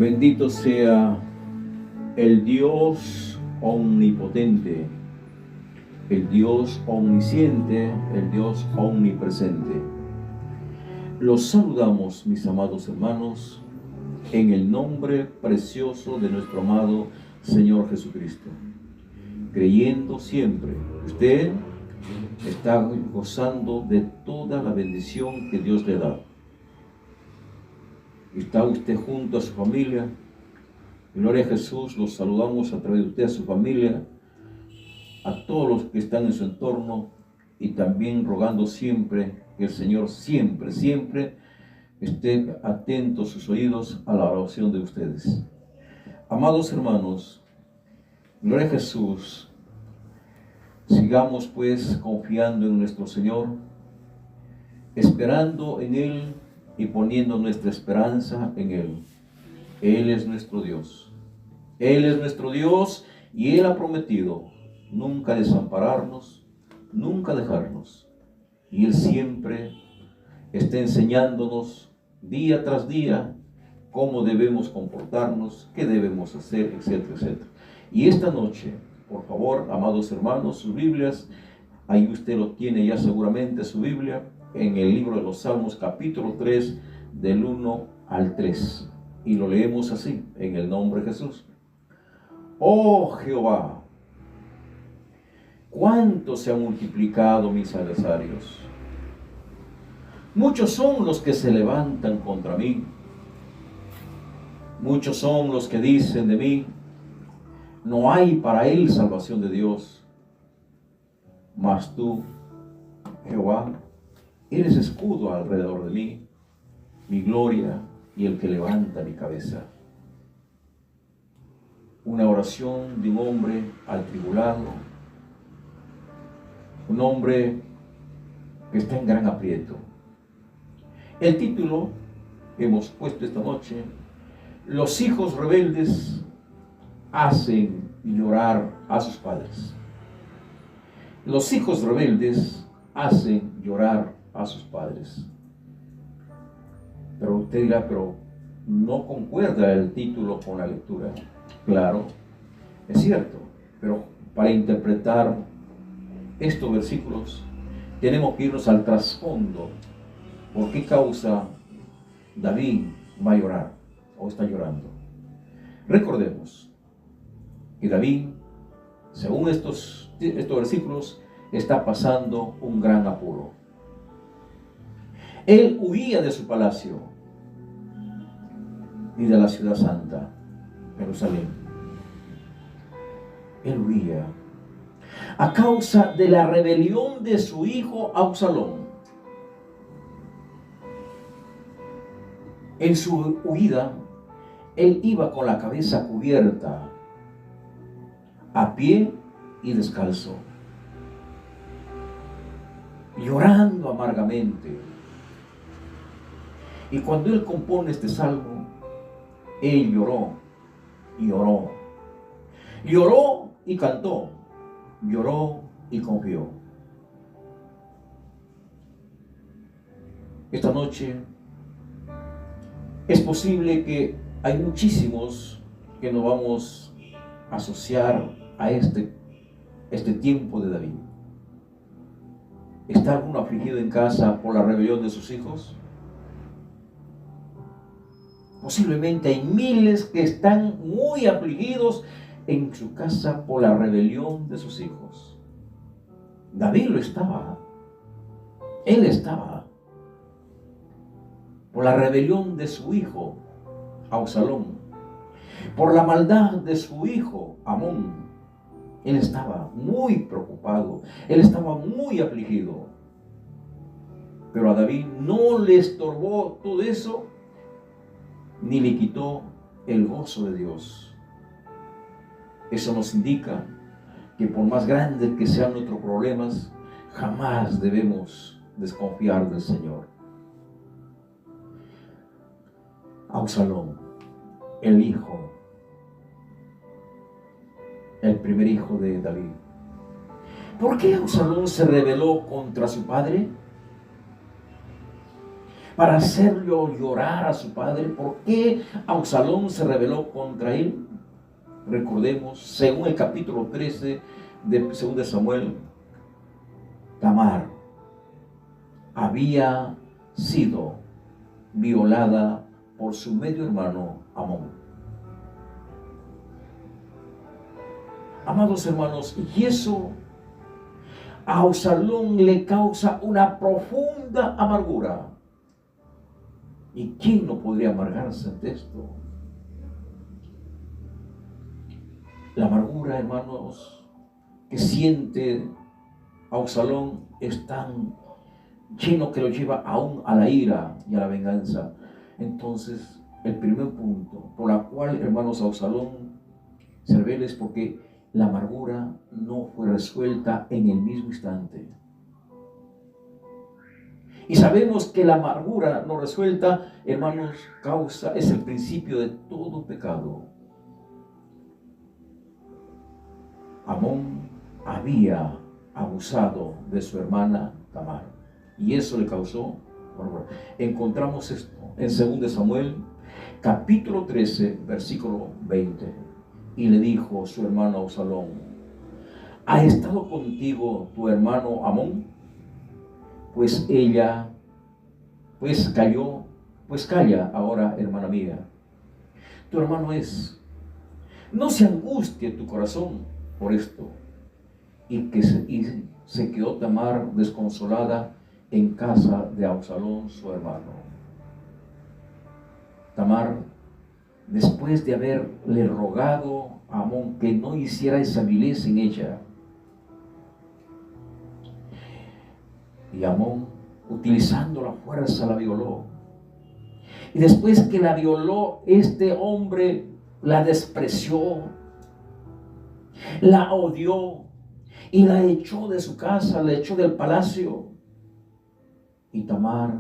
Bendito sea el Dios omnipotente, el Dios omnisciente, el Dios omnipresente. Los saludamos, mis amados hermanos, en el nombre precioso de nuestro amado Señor Jesucristo, creyendo siempre que usted está gozando de toda la bendición que Dios le da. Está usted junto a su familia. Gloria a Jesús, los saludamos a través de usted, a su familia, a todos los que están en su entorno, y también rogando siempre que el Señor siempre esté atento a sus oídos a la oración de ustedes. Amados hermanos, gloria a Jesús, sigamos pues confiando en nuestro Señor, esperando en Él y poniendo nuestra esperanza en Él. Él es nuestro Dios. Él es nuestro Dios y Él ha prometido nunca desampararnos, nunca dejarnos. Y Él siempre está enseñándonos día tras día cómo debemos comportarnos, qué debemos hacer, etcétera, etcétera. Y esta noche, por favor, amados hermanos, sus Biblias, ahí usted lo tiene ya seguramente, su Biblia, en el libro de los Salmos, capítulo 3, del 1 al 3. Y lo leemos así, en el nombre de Jesús. Oh Jehová, cuánto se han multiplicado mis adversarios. Muchos son los que se levantan contra mí. Muchos son los que dicen de mí, no hay para él salvación de Dios. Mas tú, Jehová, eres escudo alrededor de mí, mi gloria y el que levanta mi cabeza. Una oración de un hombre atribulado, un hombre que está en gran aprieto. El título que hemos puesto esta noche: los hijos rebeldes hacen llorar a sus padres. Los hijos rebeldes hacen llorar a sus padres. Pero usted dirá, pero no concuerda el título con la lectura. Claro, es cierto, pero para interpretar estos versículos tenemos que irnos al trasfondo. ¿Por qué causa David va a llorar o está llorando? Recordemos que David, según estos versículos, está pasando un gran apuro. Él huía de su palacio y de la ciudad santa, Jerusalén. Él huía a causa de la rebelión de su hijo Absalón. En su huida, él iba con la cabeza cubierta, a pie y descalzo, llorando amargamente. Y cuando él compone este salmo, él lloró y oró. Lloró y cantó, lloró y confió. Esta noche es posible que hay muchísimos que nos vamos a asociar a este tiempo de David. ¿Está alguno afligido en casa por la rebelión de sus hijos? Posiblemente hay miles que están muy afligidos en su casa por la rebelión de sus hijos. David lo estaba. Él estaba por la rebelión de su hijo Absalón, por la maldad de su hijo Amón. Él estaba muy preocupado, él estaba muy afligido. Pero a David no le estorbó todo eso, ni le quitó el gozo de Dios. Eso nos indica que por más grandes que sean nuestros problemas, jamás debemos desconfiar del Señor. Absalón, el primer hijo de David. ¿Por qué Absalón se rebeló contra su padre? para hacerlo llorar a su padre. ¿Por qué Absalón se rebeló contra él? Recordemos, según el capítulo 13 de 2 de Samuel, Tamar había sido violada por su medio hermano Amón. Amados hermanos, y eso a Absalón le causa una profunda amargura. ¿Y quién no podría amargarse ante esto? La amargura, hermanos, que siente Absalón es tan lleno que lo lleva aún a la ira y a la venganza. Entonces, el primer punto por la cual, hermanos, Absalón se rebela es porque la amargura no fue resuelta en el mismo instante. Y sabemos que la amargura no resuelta, hermanos, es el principio de todo pecado. Amón había abusado de su hermana Tamar, y eso le causó amargura. Encontramos esto en 2 de Samuel, capítulo 13, versículo 20. Y le dijo su hermano Absalón: ¿ha estado contigo tu hermano Amón? Pues calla ahora, hermana mía. Tu hermano es. No se angustie tu corazón por esto. Y se quedó Tamar desconsolada en casa de Absalón, su hermano. Tamar, después de haberle rogado a Amón que no hiciera esa vileza en ella, y Amón, utilizando la fuerza, la violó. Y después que la violó, este hombre la despreció, la odió y la echó de su casa, la echó del palacio. Y Tamar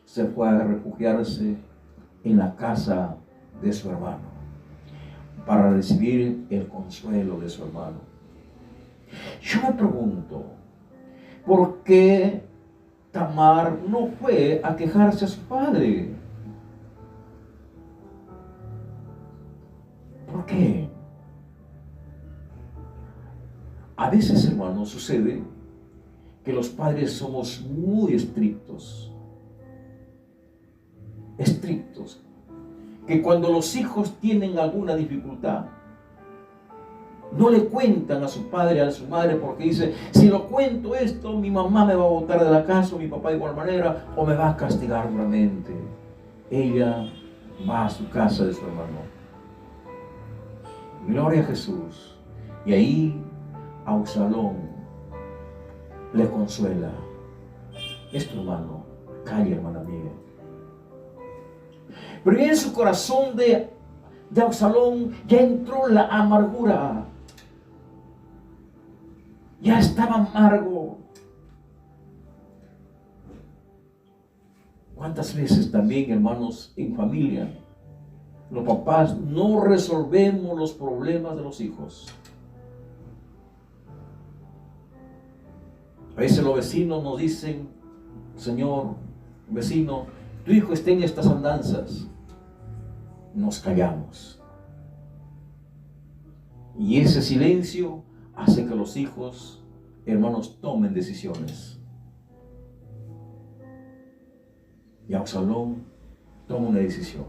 se fue a refugiarse en la casa de su hermano para recibir el consuelo de su hermano. Yo me pregunto, ¿por qué Tamar no fue a quejarse a su padre? ¿Por qué? A veces, hermanos, sucede que los padres somos muy estrictos, que cuando los hijos tienen alguna dificultad, no le cuentan a su padre, a su madre, porque dice: si lo cuento esto, mi mamá me va a botar de la casa, o mi papá de igual manera, o me va a castigar duramente. Ella va a su casa de su hermano. Gloria a Jesús. Y ahí Absalón le consuela: es tu hermano, calla, hermana mía. Pero en su corazón de Absalón ya entró la amargura. Ya estaba amargo. ¿Cuántas veces también, hermanos, en familia, los papás no resolvemos los problemas de los hijos? A veces los vecinos nos dicen: señor vecino, tu hijo está en estas andanzas. Nos callamos. Y ese silencio hace que los hijos, hermanos, tomen decisiones. Y Absalón toma una decisión.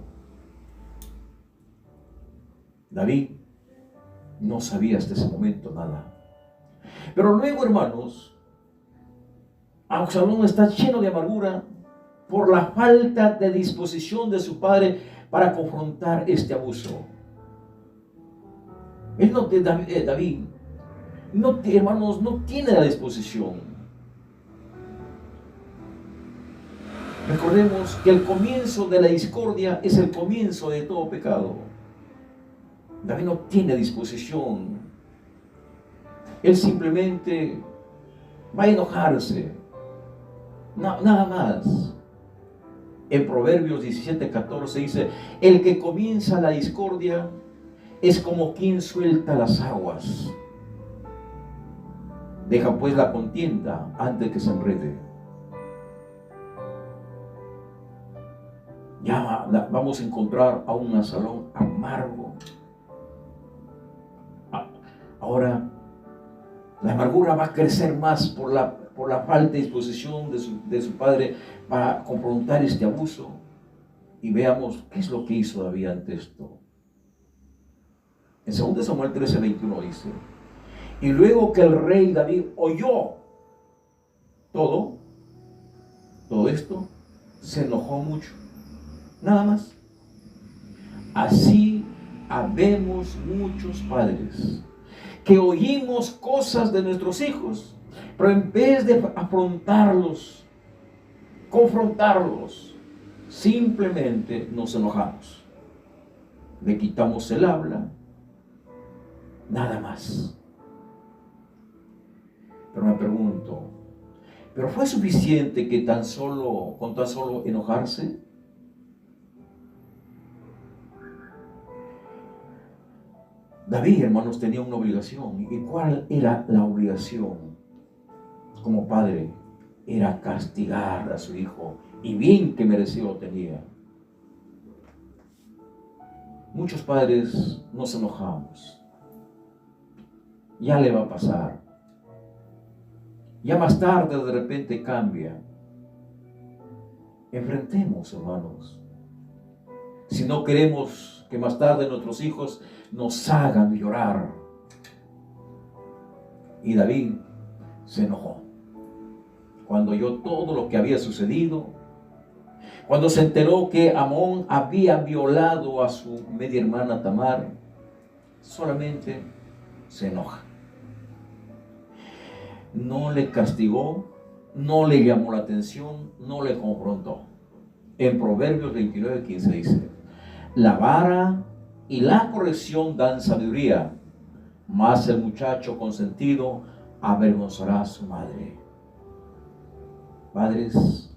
David no sabía hasta ese momento nada. Pero luego, hermanos, Absalón está lleno de amargura por la falta de disposición de su padre para confrontar este abuso. David, hermanos, no tiene la disposición. Recordemos que el comienzo de la discordia es el comienzo de todo pecado. David no tiene disposición. Él simplemente va a enojarse. Nada más. En Proverbios 17:14 dice: el que comienza la discordia es como quien suelta las aguas. Deja pues la contienda antes que se enrede. Ya vamos a encontrar a un Absalón amargo. Ahora, la amargura va a crecer más por la falta de disposición de su padre para confrontar este abuso. Y veamos qué es lo que hizo David ante esto. En 2 Samuel 13:21 dice: y luego que el rey David oyó todo esto, se enojó mucho. Nada más. Así habemos muchos padres que oímos cosas de nuestros hijos, pero en vez de afrontarlos, confrontarlos, simplemente nos enojamos. Le quitamos el habla, nada más. Pero me pregunto, ¿pero fue suficiente que con tan solo enojarse? David, hermanos, tenía una obligación. ¿Y cuál era la obligación? Como padre, era castigar a su hijo, y bien que merecido tenía. Muchos padres nos enojamos. Ya le va a pasar. Ya más tarde de repente cambia. Enfrentemos, hermanos. Si no queremos que más tarde nuestros hijos nos hagan llorar. Y David se enojó cuando oyó todo lo que había sucedido, cuando se enteró que Amón había violado a su media hermana Tamar. Solamente se enoja. No le castigó, no le llamó la atención, no le confrontó. En Proverbios 29:15 dice: la vara y la corrección dan sabiduría, mas el muchacho consentido avergonzará a su madre. Padres,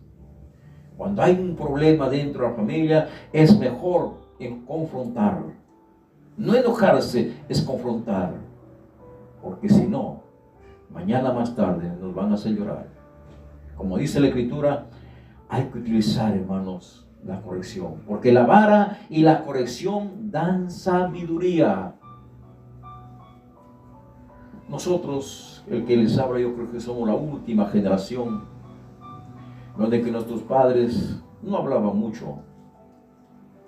cuando hay un problema dentro de la familia, es mejor confrontar. No enojarse, es confrontar. Porque si no, mañana más tarde nos van a hacer llorar. Como dice la Escritura, hay que utilizar, hermanos, la corrección. Porque la vara y la corrección dan sabiduría. Nosotros, el que les habla, yo creo que somos la última generación donde que nuestros padres no hablaban mucho.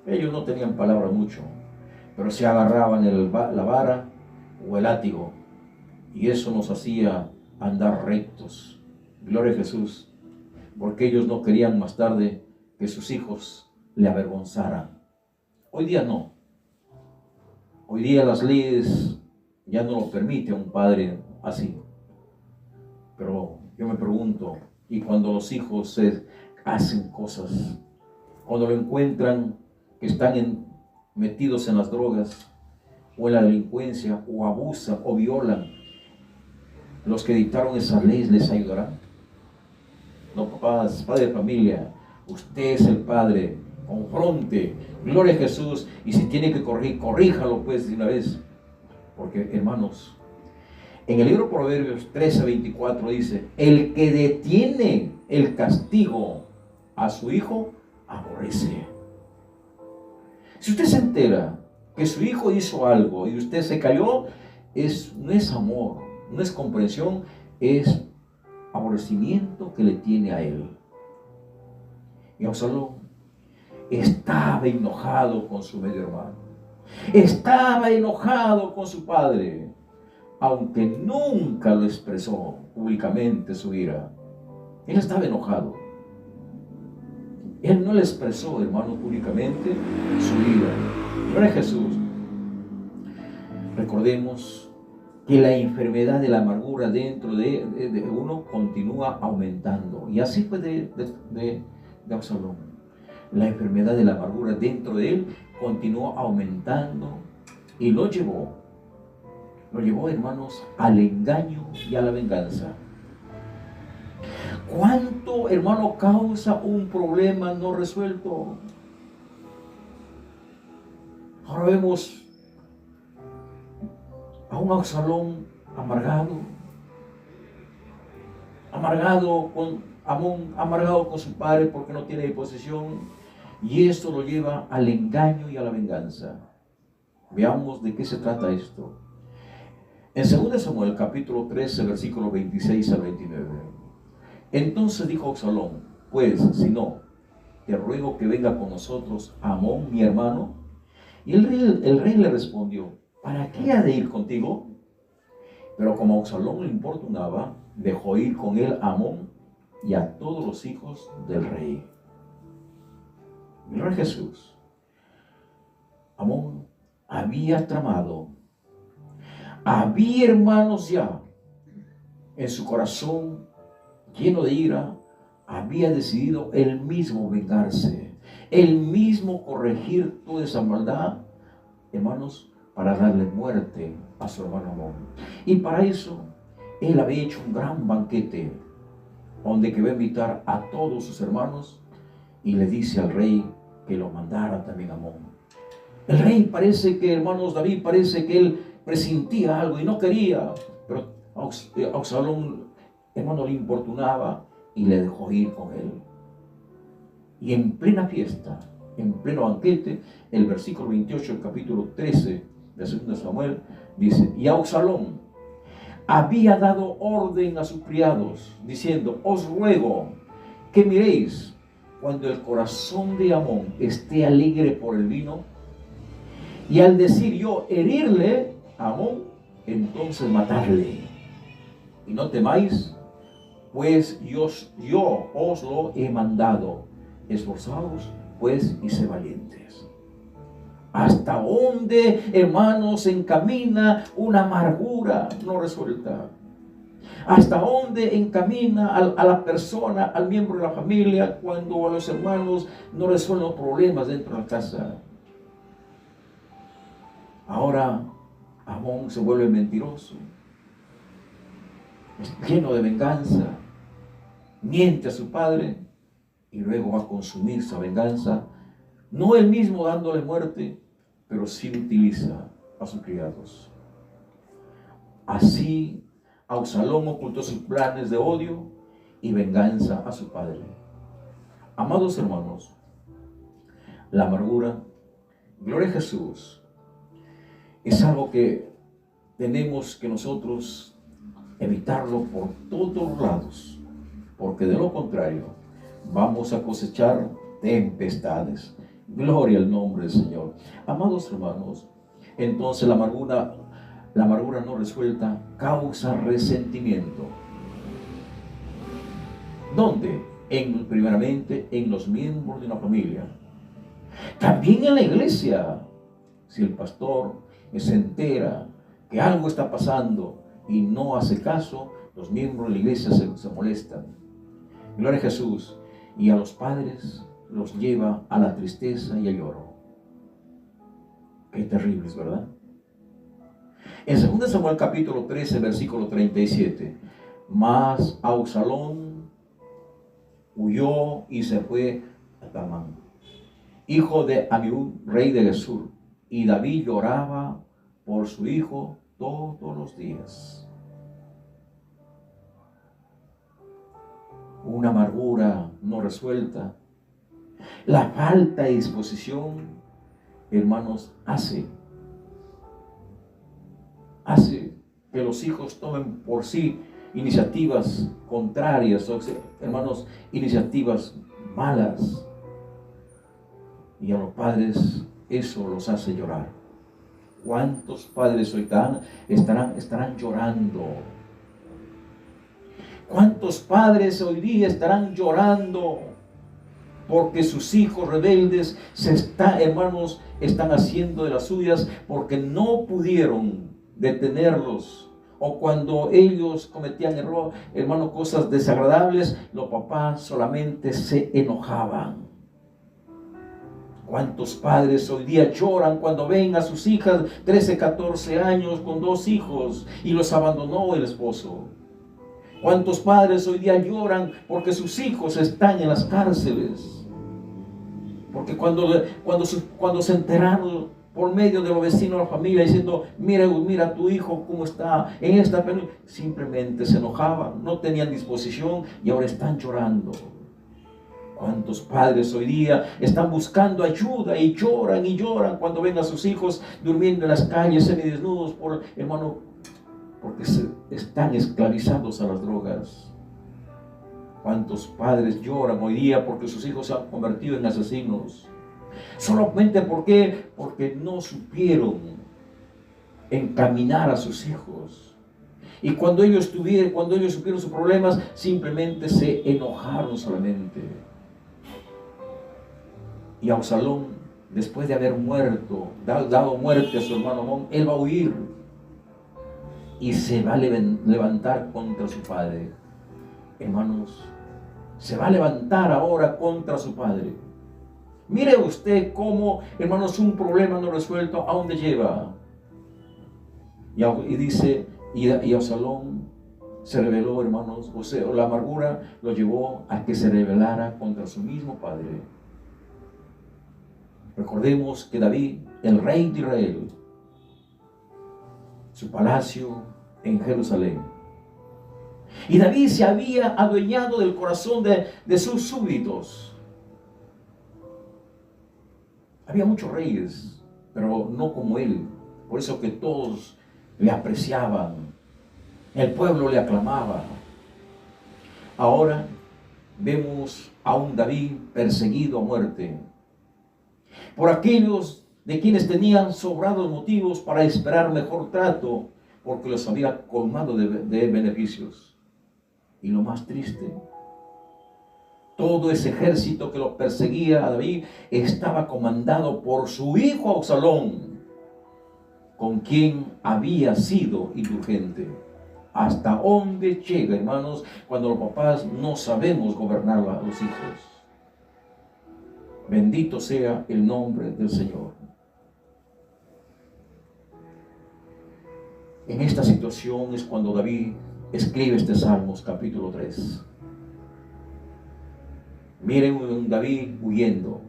Ellos no tenían palabra mucho, pero se agarraban la vara o el látigo, y eso nos hacía andar rectos. Gloria a Jesús, porque ellos no querían más tarde que sus hijos le avergonzaran. Hoy día no. Hoy día las leyes ya no lo permiten a un padre así. Pero yo me pregunto, y cuando los hijos hacen cosas, cuando lo encuentran que están metidos en las drogas o en la delincuencia, o abusan o violan, los que dictaron esas leyes les ayudarán. No, papás, padre de familia, usted es el padre, confronte, gloria a Jesús, y si tiene que corregir, corríjalo pues de una vez. Porque, hermanos, en el libro de Proverbios 13:24 dice: el que detiene el castigo a su hijo, aborrece. Si usted se entera que su hijo hizo algo y usted se cayó, no es amor, no es comprensión, es aborrecimiento que le tiene a él. Y Absalón estaba enojado con su medio hermano, estaba enojado con su padre, aunque nunca lo expresó públicamente su ira. Él estaba enojado. Él no le expresó, hermano, públicamente su ira. Gloria a Jesús. Recordemos que la enfermedad de la amargura dentro de uno continúa aumentando. Y así fue de Absalón. La enfermedad de la amargura dentro de él continuó aumentando y lo llevó, hermanos, al engaño y a la venganza. ¿Cuánto, hermano, causa un problema no resuelto? Ahora vemos a un Absalón amargado con Amón, amargado con su padre porque no tiene disposición. Y esto lo lleva al engaño y a la venganza. Veamos de qué se trata esto. En 2 Samuel capítulo 13, versículos 26 al 29. Entonces dijo Absalón: pues si no, te ruego que venga con nosotros Amón, mi hermano. Y el rey le respondió: ¿para qué ha de ir contigo? Pero como Absalón le importunaba, dejó ir con él a Amón y a todos los hijos del rey. Gloria a Jesús. Amón había tramado, había, hermanos, ya en su corazón lleno de ira, había decidido él mismo vengarse, él mismo corregir toda esa maldad, hermanos, para darle muerte a su hermano Amón. Y para eso él había hecho un gran banquete donde que va a invitar a todos sus hermanos, y le dice al rey que lo mandara también a Amón. El rey parece que, hermanos, David parece que él presentía algo y no quería, pero Absalón, hermano, le importunaba y le dejó ir con él. Y en plena fiesta, en pleno banquete, el versículo 28 del capítulo 13 de 2 Samuel dice: y Absalón había dado orden a sus criados, diciendo: os ruego que miréis cuando el corazón de Amón esté alegre por el vino, y al decir yo herirle a Amón, entonces matarle. Y no temáis, pues yo os lo he mandado. Esforzaos pues y sed valientes. ¿Hasta dónde, hermanos, se encamina una amargura no resuelta? ¿Hasta dónde encamina a la persona, al miembro de la familia, cuando a los hermanos no resuelven los problemas dentro de la casa? Ahora Amón se vuelve mentiroso, lleno de venganza, miente a su padre y luego va a consumir esa venganza, no él mismo dándole muerte, pero sí utiliza a sus criados. Así Absalón ocultó sus planes de odio y venganza a su padre. Amados hermanos, la amargura, gloria a Jesús, es algo que tenemos que nosotros evitarlo por todos lados, porque de lo contrario vamos a cosechar tempestades. Gloria al nombre del Señor. Amados hermanos, entonces la amargura no resuelta causa resentimiento. ¿Dónde? Primeramente en los miembros de una familia. También en la iglesia. Si el pastor se entera que algo está pasando y no hace caso, los miembros de la iglesia se molestan. Gloria a Jesús. Y a los padres los lleva a la tristeza y al lloro. Qué terribles, ¿verdad? En 2 Samuel capítulo 13, versículo 37, mas Absalón huyó y se fue a Tamán, hijo de Amiud, rey de Gesur, y David lloraba por su hijo todos los días. Una amargura no resuelta, la falta de disposición, hermanos, hace que los hijos tomen por sí iniciativas contrarias, hermanos, iniciativas malas, y a los padres eso los hace llorar. ¿Cuántos padres hoy estarán llorando? ¿Cuántos padres hoy día estarán llorando porque sus hijos rebeldes hermanos, están haciendo de las suyas, porque no pudieron detenerlos? O cuando ellos cometían error, hermanos, cosas desagradables, los papás solamente se enojaban. ¿Cuántos padres hoy día lloran cuando ven a sus hijas 13, 14 años con 2 hijos y los abandonó el esposo? ¿Cuántos padres hoy día lloran porque sus hijos están en las cárceles? Porque cuando se enteraron por medio de los vecinos de la familia diciendo: mira tu hijo cómo está en esta penurias, simplemente se enojaban, no tenían disposición y ahora están llorando. ¿Cuántos padres hoy día están buscando ayuda y lloran cuando ven a sus hijos durmiendo en las calles semidesnudos hermano, porque están esclavizados a las drogas? ¿Cuántos padres lloran hoy día porque sus hijos se han convertido en asesinos? Solamente porque no supieron encaminar a sus hijos. Y cuando ellos supieron sus problemas, simplemente se enojaron solamente. Y Absalón, después de haber dado muerte a su hermano Amón, él va a huir y se va a levantar contra su padre. Hermanos, se va a levantar ahora contra su padre. Mire usted cómo, hermanos, un problema no resuelto, ¿a dónde lleva? Y dice, y Absalón se rebeló, hermanos, o sea, la amargura lo llevó a que se rebelara contra su mismo padre. Recordemos que David, el rey de Israel, su palacio en Jerusalén. Y David se había adueñado del corazón de sus súbditos. Había muchos reyes, pero no como él. Por eso que todos le apreciaban. El pueblo le aclamaba. Ahora vemos a un David perseguido a muerte por aquellos de quienes tenían sobrados motivos para esperar mejor trato, porque los había colmado de beneficios. Y lo más triste, todo ese ejército que lo perseguía a David estaba comandado por su hijo Absalón, con quien había sido indulgente. ¿Hasta dónde llega, hermanos, cuando los papás no sabemos gobernar a los hijos? Bendito sea el nombre del Señor. En esta situación es cuando David escribe este Salmos capítulo 3. Miren un David huyendo,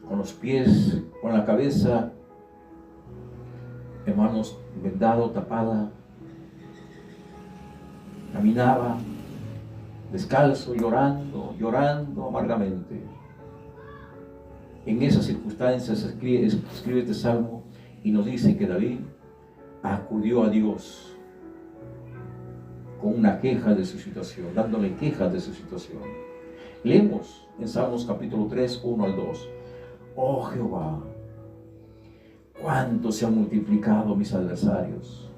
con los pies, con la cabeza, hermanos, vendado, tapada. Caminaba descalzo, llorando amargamente. En esas circunstancias escribe este salmo y nos dice que David acudió a Dios con una queja de su situación, dándole quejas de su situación. Leemos en Salmos capítulo 3, 1 al 2. Oh Jehová, cuánto se han multiplicado mis adversarios.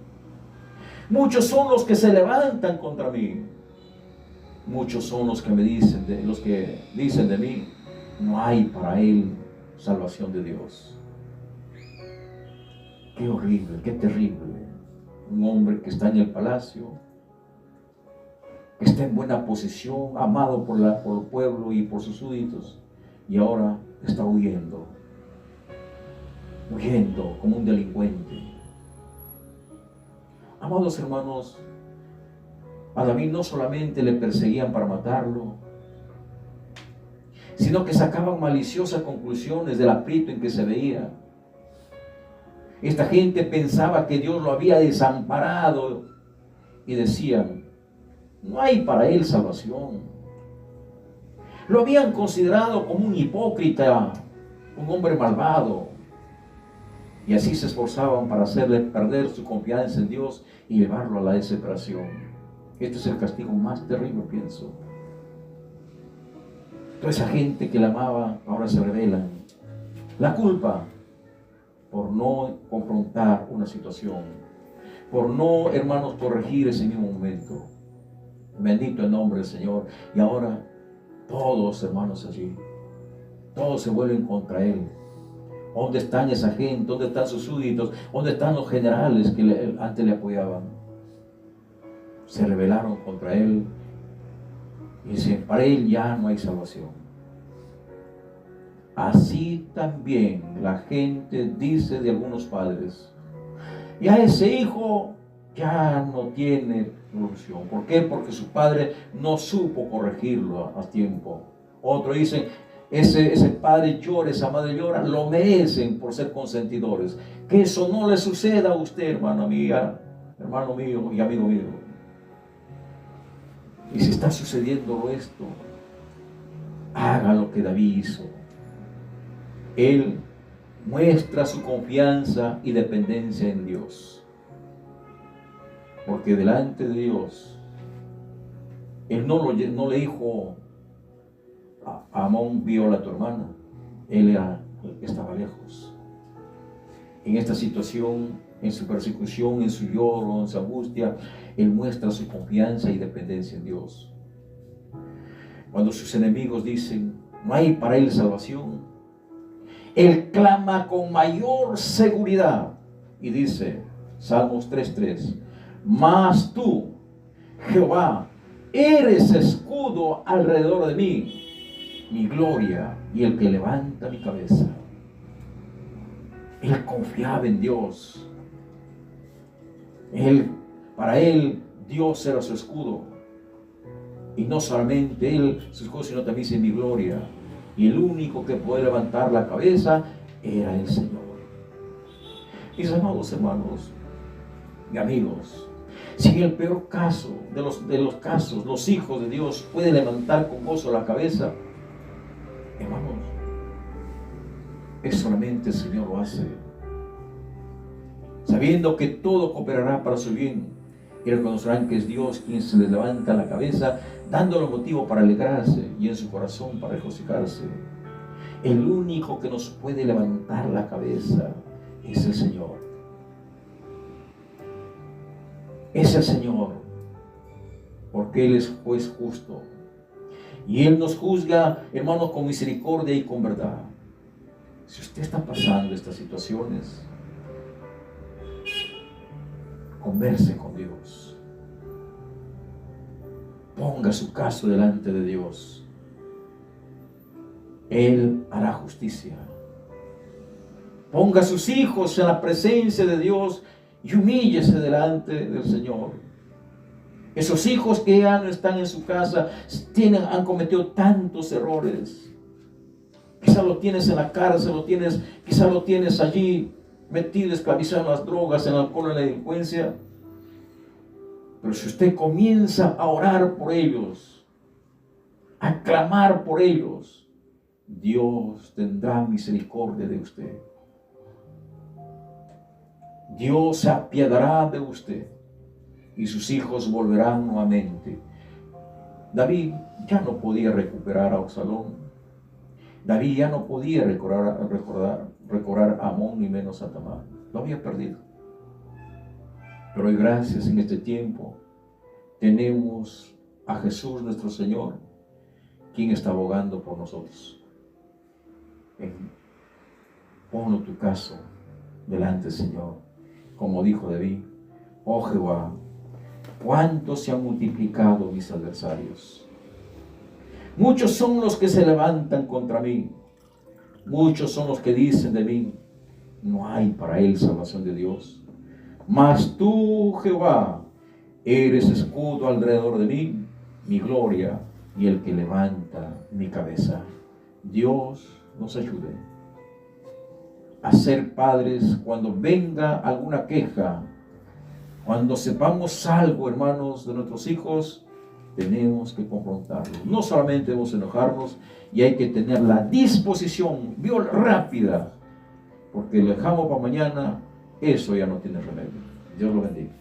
Muchos son los que se levantan contra mí. Muchos son los que dicen de mí, no hay para él salvación de Dios. Qué horrible, qué terrible. Un hombre que está en el palacio, que está en buena posición, amado por el pueblo y por sus súbditos, y ahora está huyendo como un delincuente. Amados hermanos, a David no solamente le perseguían para matarlo, sino que sacaban maliciosas conclusiones del aprieto en que se veía. Esta gente pensaba que Dios lo había desamparado y decían, no hay para él salvación. Lo habían considerado como un hipócrita, un hombre malvado, y así se esforzaban para hacerle perder su confianza en Dios y llevarlo a la desesperación. Este es el castigo más terrible, pienso. Toda esa gente que la amaba ahora se rebelan. La culpa por no confrontar una situación, por no, hermanos, corregir ese mismo momento. Bendito el nombre del Señor. Y ahora todos, hermanos, allí, todos se vuelven contra él. ¿Dónde están esa gente? ¿Dónde están sus súbditos? ¿Dónde están los generales que antes le apoyaban? Se rebelaron contra él y dicen, para él ya no hay salvación. Así también la gente dice de algunos padres, ya ese hijo ya no tiene solución. ¿Por qué? Porque su padre no supo corregirlo a tiempo. Otros dicen, ese padre llora, esa madre llora, lo merecen por ser consentidores. Que eso no le suceda a usted, hermano mío y amigo mío. Y si está sucediendo esto, haga lo que David hizo. Él muestra su confianza y dependencia en Dios. Porque delante de Dios, Él no le dijo a Amón, viola a tu hermana. Él era el que estaba lejos. En esta situación, en su persecución, en su lloro, en su angustia, Él muestra su confianza y dependencia en Dios. Cuando sus enemigos dicen, no hay para Él salvación, Él clama con mayor seguridad y dice, Salmos 3:3, mas tú, Jehová, eres escudo alrededor de mí, mi gloria y el que levanta mi cabeza. Él confiaba en Dios. Para él, Dios era su escudo. Y no solamente él, su escudo, sino también dice mi gloria. Y el único que puede levantar la cabeza era el Señor. Mis amados hermanos y amigos, si en el peor caso de los casos, los hijos de Dios pueden levantar con gozo la cabeza, hermanos, es solamente el Señor lo hace, sabiendo que todo cooperará para su bien, y reconocerán que es Dios quien se les levanta la cabeza, dándole motivo para alegrarse y en su corazón para regocijarse. El único que nos puede levantar la cabeza es el Señor. Es el Señor, porque Él es juez justo. Y Él nos juzga, hermanos, con misericordia y con verdad. Si usted está pasando estas situaciones, converse con Dios. Ponga su caso delante de Dios. Él hará justicia. Ponga a sus hijos en la presencia de Dios y humíllese delante del Señor. Esos hijos que ya no están en su casa han cometido tantos errores. Quizá lo tienes en la cárcel, quizá lo tienes allí metido, esclavizado en las drogas, en el alcohol, en la delincuencia. Pero si usted comienza a orar por ellos, a clamar por ellos, Dios tendrá misericordia de usted. Dios se apiadará de usted y sus hijos volverán nuevamente. David ya no podía recuperar a Absalón. David ya no podía recordar a Amón ni menos a Tamar. Lo había perdido. Pero hoy, gracias, en este tiempo tenemos a Jesús nuestro Señor, quien está abogando por nosotros. Pon tu caso delante del Señor, como dijo David: oh Jehová, cuánto se han multiplicado mis adversarios. Muchos son los que se levantan contra mí. Muchos son los que dicen de mí: no hay para él salvación de Dios. Mas tú, Jehová, eres escudo alrededor de mí, mi gloria y el que levanta mi cabeza. Dios nos ayude a ser padres cuando venga alguna queja, cuando sepamos algo, hermanos, de nuestros hijos. Tenemos que confrontarlos. No solamente debemos enojarnos, y hay que tener la disposición rápida, porque lo dejamos para mañana, eso ya no tiene remedio. Dios lo bendiga.